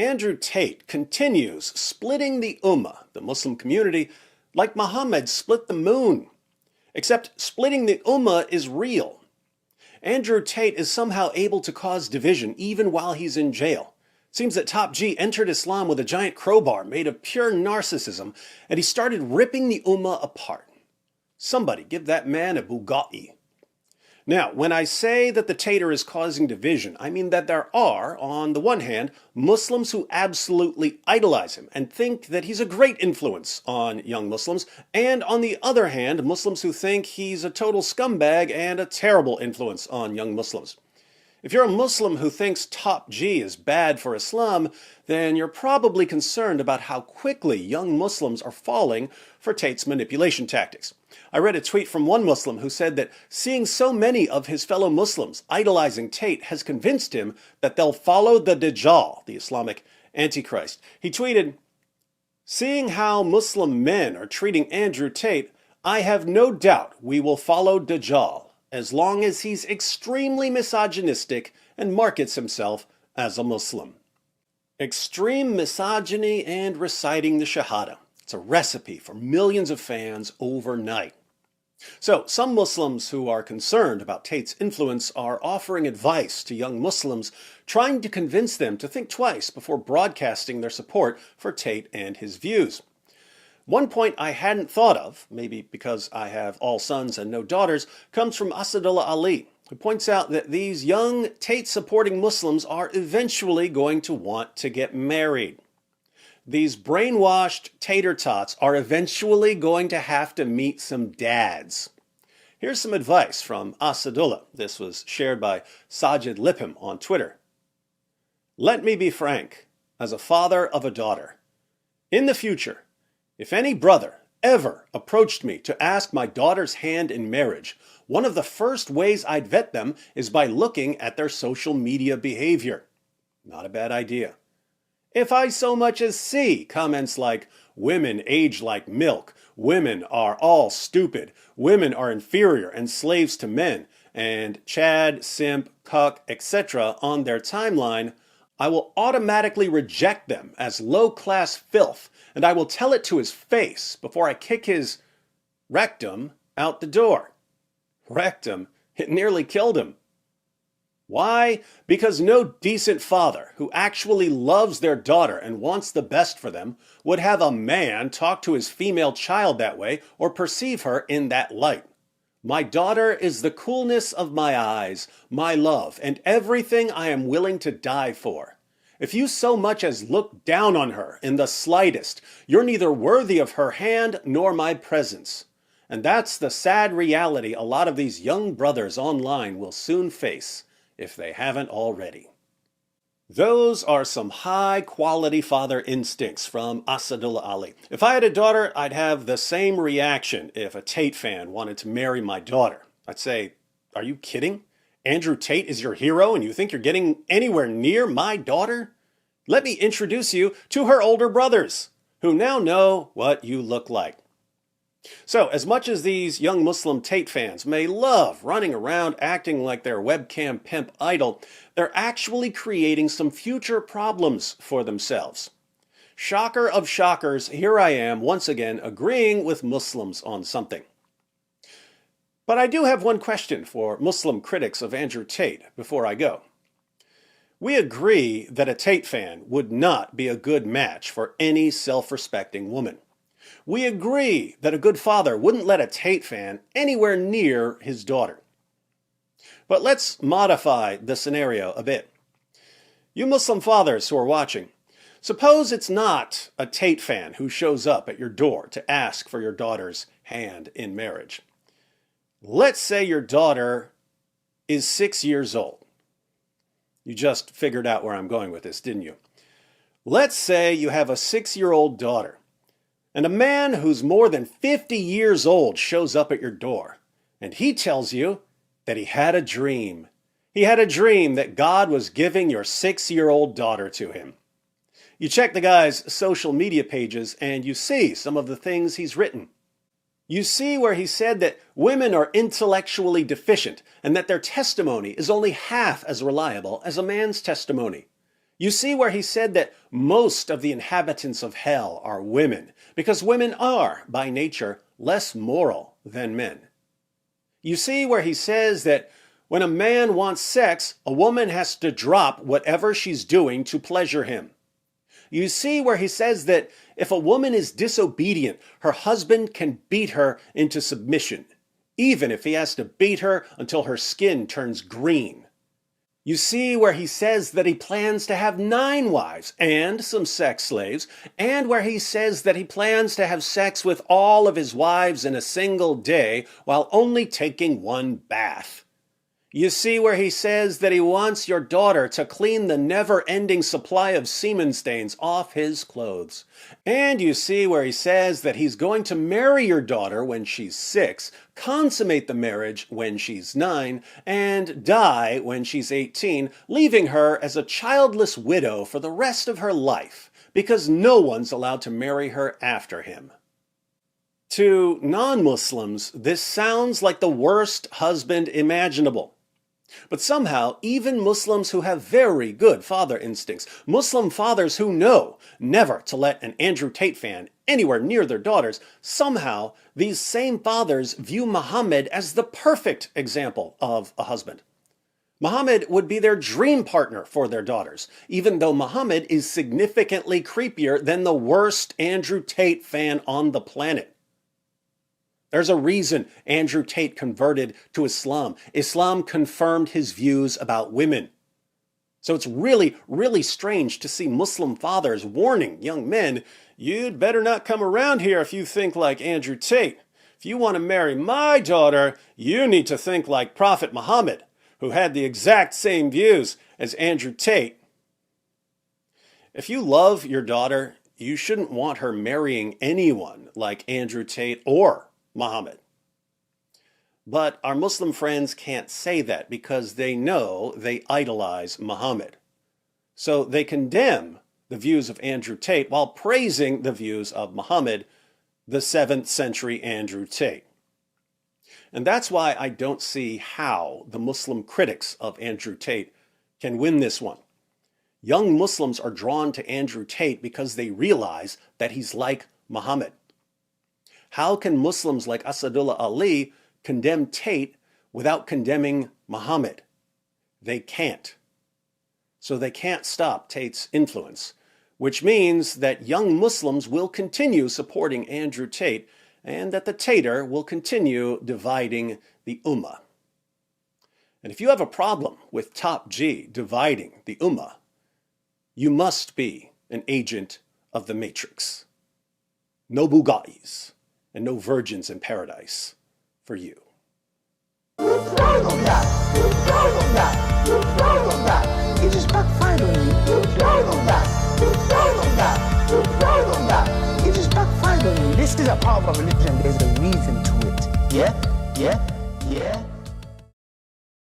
Andrew Tate continues splitting the Ummah, the Muslim community, like Muhammad split the moon. Except splitting the Ummah is real. Andrew Tate is somehow able to cause division even while he's in jail. It seems that Top G entered Islam with a giant crowbar made of pure narcissism, and he started ripping the Ummah apart. Somebody give that man a Bugatti. Now, when I say that the Tater is causing division, I mean that there are, on the one hand, Muslims who absolutely idolize him and think that he's a great influence on young Muslims, and on the other hand, Muslims who think he's a total scumbag and a terrible influence on young Muslims. If you're a Muslim who thinks Top G is bad for Islam, then you're probably concerned about how quickly young Muslims are falling for Tate's manipulation tactics. I read a tweet from one Muslim who said that seeing so many of his fellow Muslims idolizing Tate has convinced him that they'll follow the Dajjal, the Islamic Antichrist. He tweeted, "Seeing how Muslim men are treating Andrew Tate, I have no doubt we will follow Dajjal, as long as he's extremely misogynistic and markets himself as a Muslim." Extreme misogyny and reciting the Shahada. It's a recipe for millions of fans overnight. So, some Muslims who are concerned about Tate's influence are offering advice to young Muslims, trying to convince them to think twice before broadcasting their support for Tate and his views. One point I hadn't thought of, maybe because I have all sons and no daughters, comes from Asadullah Ali, who points out that these young Tate-supporting Muslims are eventually going to want to get married. These brainwashed tater tots are eventually going to have to meet some dads. Here's some advice from Asadullah. This was shared by Sajid Lipham on Twitter. "Let me be frank, as a father of a daughter. In the future, if any brother ever approached me to ask my daughter's hand in marriage, one of the first ways I'd vet them is by looking at their social media behavior." Not a bad idea. If I so much as see comments like, "Women age like milk," "Women are all stupid," "Women are inferior and slaves to men," and Chad, simp, cuck, etc. on their timeline, I will automatically reject them as low-class filth, and I will tell it to his face before I kick his rectum out the door. Rectum? It nearly killed him. Why? Because no decent father who actually loves their daughter and wants the best for them would have a man talk to his female child that way or perceive her in that light. My daughter is the coolness of my eyes, my love, and everything I am willing to die for. If you so much as look down on her in the slightest, you're neither worthy of her hand nor my presence. And that's the sad reality a lot of these young brothers online will soon face, if they haven't already. Those are some high-quality father instincts from Asadullah Ali. If I had a daughter, I'd have the same reaction if a Tate fan wanted to marry my daughter. I'd say, "Are you kidding? Andrew Tate is your hero and you think you're getting anywhere near my daughter? Let me introduce you to her older brothers, who now know what you look like." So, as much as these young Muslim Tate fans may love running around acting like their webcam pimp idol, they're actually creating some future problems for themselves. Shocker of shockers, here I am once again agreeing with Muslims on something. But I do have one question for Muslim critics of Andrew Tate before I go. We agree that a Tate fan would not be a good match for any self-respecting woman. We agree that a good father wouldn't let a Tate fan anywhere near his daughter. But let's modify the scenario a bit. You Muslim fathers who are watching, suppose it's not a Tate fan who shows up at your door to ask for your daughter's hand in marriage. Let's say your daughter is 6 years old. You just figured out where I'm going with this, didn't you? Let's say you have a 6-year-old daughter, and a man who's more than 50 years old shows up at your door, and he tells you that he had a dream. He had a dream that God was giving your 6-year-old daughter to him. You check the guy's social media pages and you see some of the things he's written. You see where he said that women are intellectually deficient and that their testimony is only half as reliable as a man's testimony. You see where he said that most of the inhabitants of hell are women, because women are, by nature, less moral than men. You see where he says that when a man wants sex, a woman has to drop whatever she's doing to pleasure him. You see where he says that if a woman is disobedient, her husband can beat her into submission, even if he has to beat her until her skin turns green. You see where he says that he plans to have 9 wives and some sex slaves, and where he says that he plans to have sex with all of his wives in a single day while only taking 1 bath. You see where he says that he wants your daughter to clean the never-ending supply of semen stains off his clothes. And you see where he says that he's going to marry your daughter when she's 6, consummate the marriage when she's 9, and die when she's 18, leaving her as a childless widow for the rest of her life, because no one's allowed to marry her after him. To non-Muslims, this sounds like the worst husband imaginable. But somehow, even Muslims who have very good father instincts, Muslim fathers who know never to let an Andrew Tate fan anywhere near their daughters, somehow these same fathers view Muhammad as the perfect example of a husband. Muhammad would be their dream partner for their daughters, even though Muhammad is significantly creepier than the worst Andrew Tate fan on the planet. There's a reason Andrew Tate converted to Islam. Islam confirmed his views about women. So it's really, really strange to see Muslim fathers warning young men, you'd better not come around here if you think like Andrew Tate. If you want to marry my daughter, you need to think like Prophet Muhammad, who had the exact same views as Andrew Tate. If you love your daughter, you shouldn't want her marrying anyone like Andrew Tate or Muhammad. But our Muslim friends can't say that because they know they idolize Muhammad. So they condemn the views of Andrew Tate while praising the views of Muhammad, the 7th century Andrew Tate. And that's why I don't see how the Muslim critics of Andrew Tate can win this one. Young Muslims are drawn to Andrew Tate because they realize that he's like Muhammad. How can Muslims like Asadullah Ali condemn Tate without condemning Muhammad? They can't. So they can't stop Tate's influence, which means that young Muslims will continue supporting Andrew Tate and that the Tater will continue dividing the Ummah. And if you have a problem with Top G dividing the Ummah, you must be an agent of the Matrix. No Bugattis and no virgins in paradise for you. You tried on that. You tried on that. You tried on that. It just backfired on you. You tried on that. You tried on that. You tried on that. It just backfired on you. This is a part of a religion. There's a reason to it. Yeah?